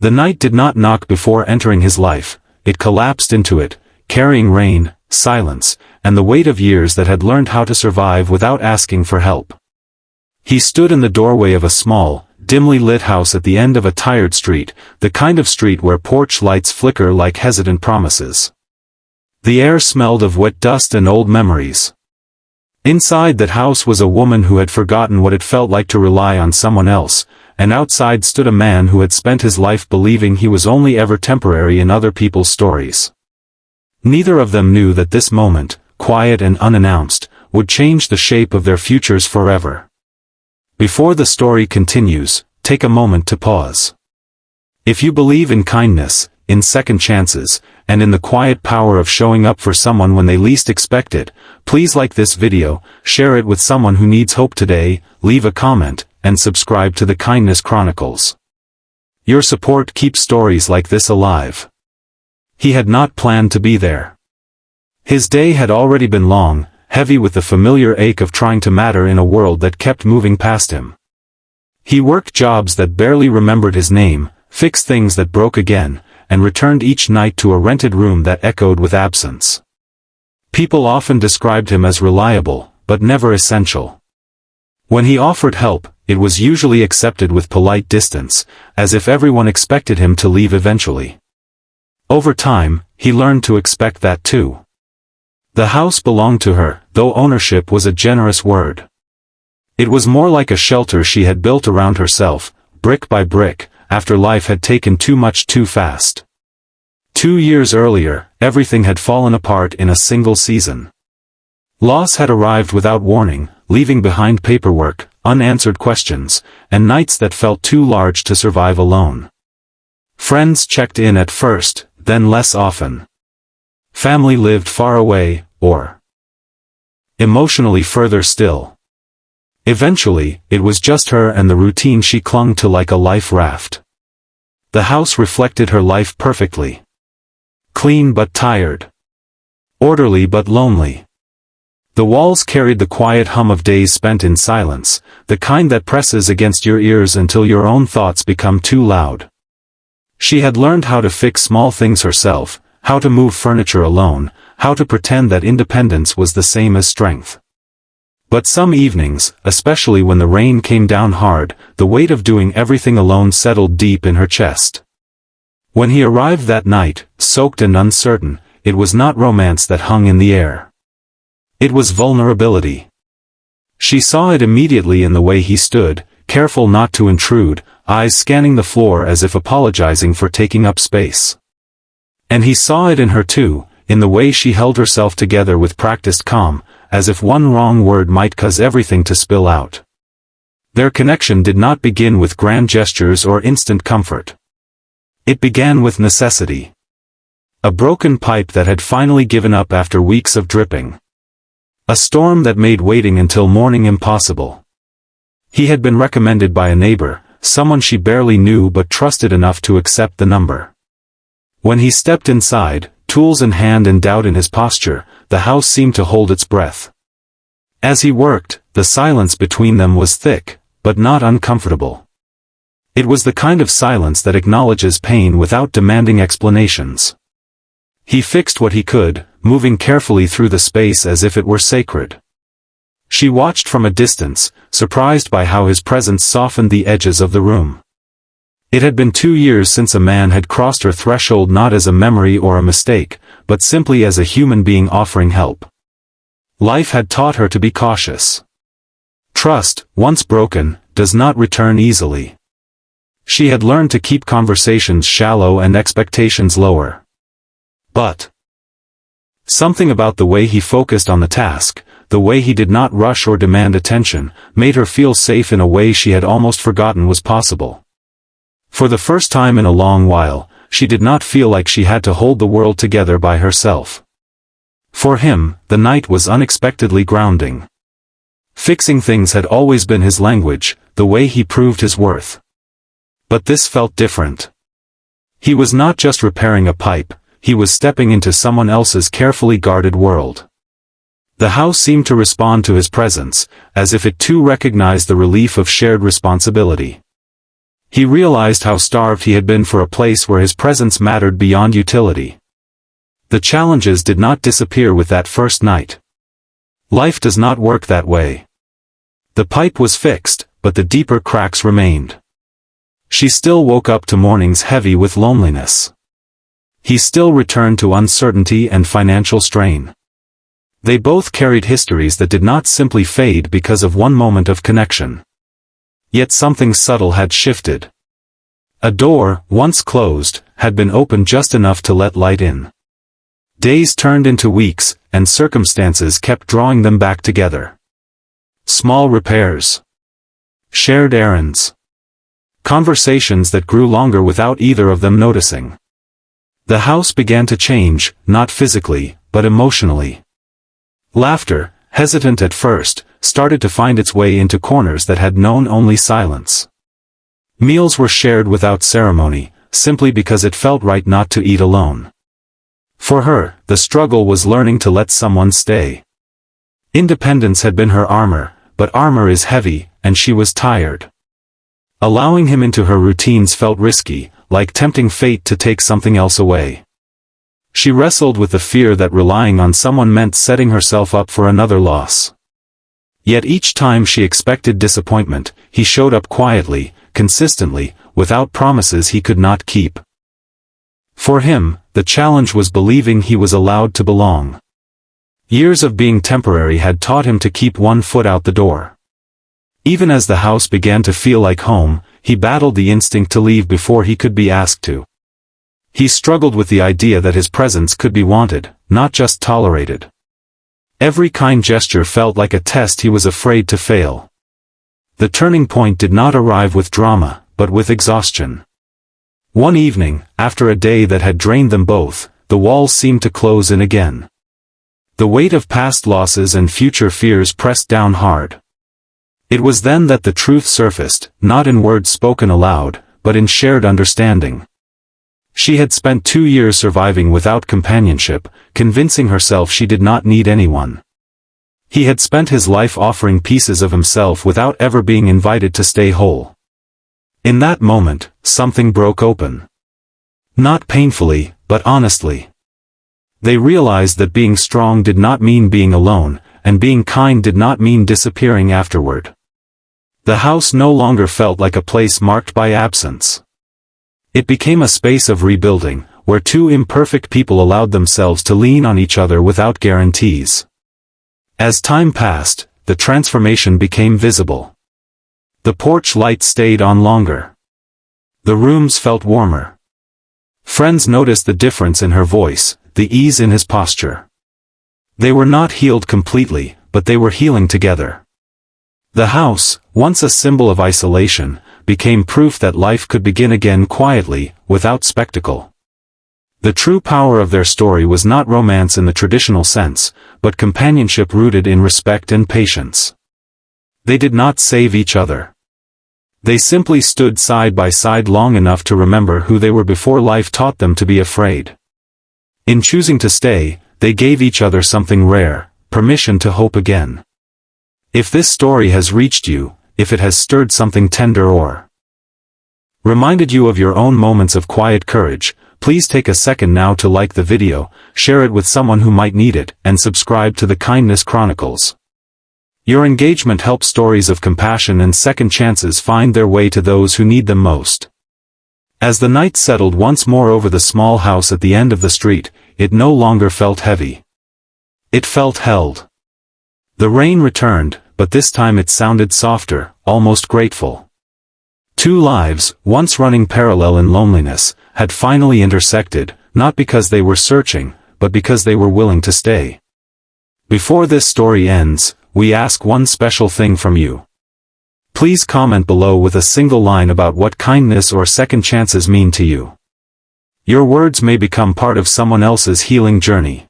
The night did not knock before entering his life, it collapsed into it, carrying rain, silence, and the weight of years that had learned how to survive without asking for help. He stood in the doorway of a small, dimly lit house at the end of a tired street, the kind of street where porch lights flicker like hesitant promises. The air smelled of wet dust and old memories. Inside that house was a woman who had forgotten what it felt like to rely on someone else, and outside stood a man who had spent his life believing he was only ever temporary in other people's stories. Neither of them knew that this moment, quiet and unannounced, would change the shape of their futures forever. Before the story continues, take a moment to pause. If you believe in kindness, in second chances, and in the quiet power of showing up for someone when they least expect it, please like this video, share it with someone who needs hope today, leave a comment, and subscribe to the Kindness Chronicles. Your support keeps stories like this alive. He had not planned to be there. His day had already been long, heavy with the familiar ache of trying to matter in a world that kept moving past him. He worked jobs that barely remembered his name, fixed things that broke again, and returned each night to a rented room that echoed with absence. People often described him as reliable, but never essential. When he offered help, it was usually accepted with polite distance, as if everyone expected him to leave eventually. Over time, he learned to expect that too. The house belonged to her, though ownership was a generous word. It was more like a shelter she had built around herself, brick by brick, after life had taken too much too fast. 2 years earlier, everything had fallen apart in a single season. Loss had arrived without warning, leaving behind paperwork, unanswered questions, and nights that felt too large to survive alone. Friends checked in at first, then less often. Family lived far away, or emotionally further still. Eventually, it was just her and the routine she clung to like a life raft. The house reflected her life perfectly. Clean but tired. Orderly but lonely. The walls carried the quiet hum of days spent in silence, the kind that presses against your ears until your own thoughts become too loud. She had learned how to fix small things herself, how to move furniture alone, how to pretend that independence was the same as strength. But some evenings, especially when the rain came down hard, the weight of doing everything alone settled deep in her chest. When he arrived that night, soaked and uncertain, it was not romance that hung in the air. It was vulnerability. She saw it immediately in the way he stood, careful not to intrude, eyes scanning the floor as if apologizing for taking up space. And he saw it in her too, in the way she held herself together with practiced calm, as if one wrong word might cause everything to spill out. Their connection did not begin with grand gestures or instant comfort. It began with necessity. A broken pipe that had finally given up after weeks of dripping. A storm that made waiting until morning impossible. He had been recommended by a neighbor, someone she barely knew but trusted enough to accept the number. When he stepped inside, tools in hand and doubt in his posture, the house seemed to hold its breath. As he worked, the silence between them was thick, but not uncomfortable. It was the kind of silence that acknowledges pain without demanding explanations. He fixed what he could, moving carefully through the space as if it were sacred. She watched from a distance, surprised by how his presence softened the edges of the room. It had been 2 years since a man had crossed her threshold, not as a memory or a mistake, but simply as a human being offering help. Life had taught her to be cautious. Trust, once broken, does not return easily. She had learned to keep conversations shallow and expectations lower. But something about the way he focused on the task, the way he did not rush or demand attention, made her feel safe in a way she had almost forgotten was possible. For the first time in a long while, she did not feel like she had to hold the world together by herself. For him, the night was unexpectedly grounding. Fixing things had always been his language, the way he proved his worth. But this felt different. He was not just repairing a pipe, he was stepping into someone else's carefully guarded world. The house seemed to respond to his presence, as if it too recognized the relief of shared responsibility. He realized how starved he had been for a place where his presence mattered beyond utility. The challenges did not disappear with that first night. Life does not work that way. The pipe was fixed, but the deeper cracks remained. She still woke up to mornings heavy with loneliness. He still returned to uncertainty and financial strain. They both carried histories that did not simply fade because of one moment of connection. Yet something subtle had shifted. A door, once closed, had been opened just enough to let light in. Days turned into weeks, and circumstances kept drawing them back together. Small repairs. Shared errands. Conversations that grew longer without either of them noticing. The house began to change, not physically, but emotionally. Laughter, hesitant at first, started to find its way into corners that had known only silence. Meals were shared without ceremony, simply because it felt right not to eat alone. For her, the struggle was learning to let someone stay. Independence had been her armor, but armor is heavy, and she was tired. Allowing him into her routines felt risky, like tempting fate to take something else away. She wrestled with the fear that relying on someone meant setting herself up for another loss. Yet each time she expected disappointment, he showed up quietly, consistently, without promises he could not keep. For him, the challenge was believing he was allowed to belong. Years of being temporary had taught him to keep one foot out the door. Even as the house began to feel like home, he battled the instinct to leave before he could be asked to. He struggled with the idea that his presence could be wanted, not just tolerated. Every kind gesture felt like a test he was afraid to fail. The turning point did not arrive with drama, but with exhaustion. One evening, after a day that had drained them both, the walls seemed to close in again. The weight of past losses and future fears pressed down hard. It was then that the truth surfaced, not in words spoken aloud, but in shared understanding. She had spent 2 years surviving without companionship, convincing herself she did not need anyone. He had spent his life offering pieces of himself without ever being invited to stay whole. In that moment, something broke open. Not painfully, but honestly. They realized that being strong did not mean being alone, and being kind did not mean disappearing afterward. The house no longer felt like a place marked by absence. It became a space of rebuilding, where two imperfect people allowed themselves to lean on each other without guarantees. As time passed, the transformation became visible. The porch light stayed on longer. The rooms felt warmer. Friends noticed the difference in her voice, the ease in his posture. They were not healed completely, but they were healing together. The house, once a symbol of isolation, became proof that life could begin again quietly, without spectacle. The true power of their story was not romance in the traditional sense, but companionship rooted in respect and patience. They did not save each other. They simply stood side by side long enough to remember who they were before life taught them to be afraid. In choosing to stay, they gave each other something rare, permission to hope again. If this story has reached you, if it has stirred something tender or reminded you of your own moments of quiet courage, please take a second now to like the video, share it with someone who might need it, and subscribe to the Kindness Chronicles. Your engagement helps stories of compassion and second chances find their way to those who need them most. As the night settled once more over the small house at the end of the street, it no longer felt heavy. It felt held. The rain returned, but this time it sounded softer, almost grateful. Two lives, once running parallel in loneliness, had finally intersected, not because they were searching, but because they were willing to stay. Before this story ends, we ask one special thing from you. Please comment below with a single line about what kindness or second chances mean to you. Your words may become part of someone else's healing journey.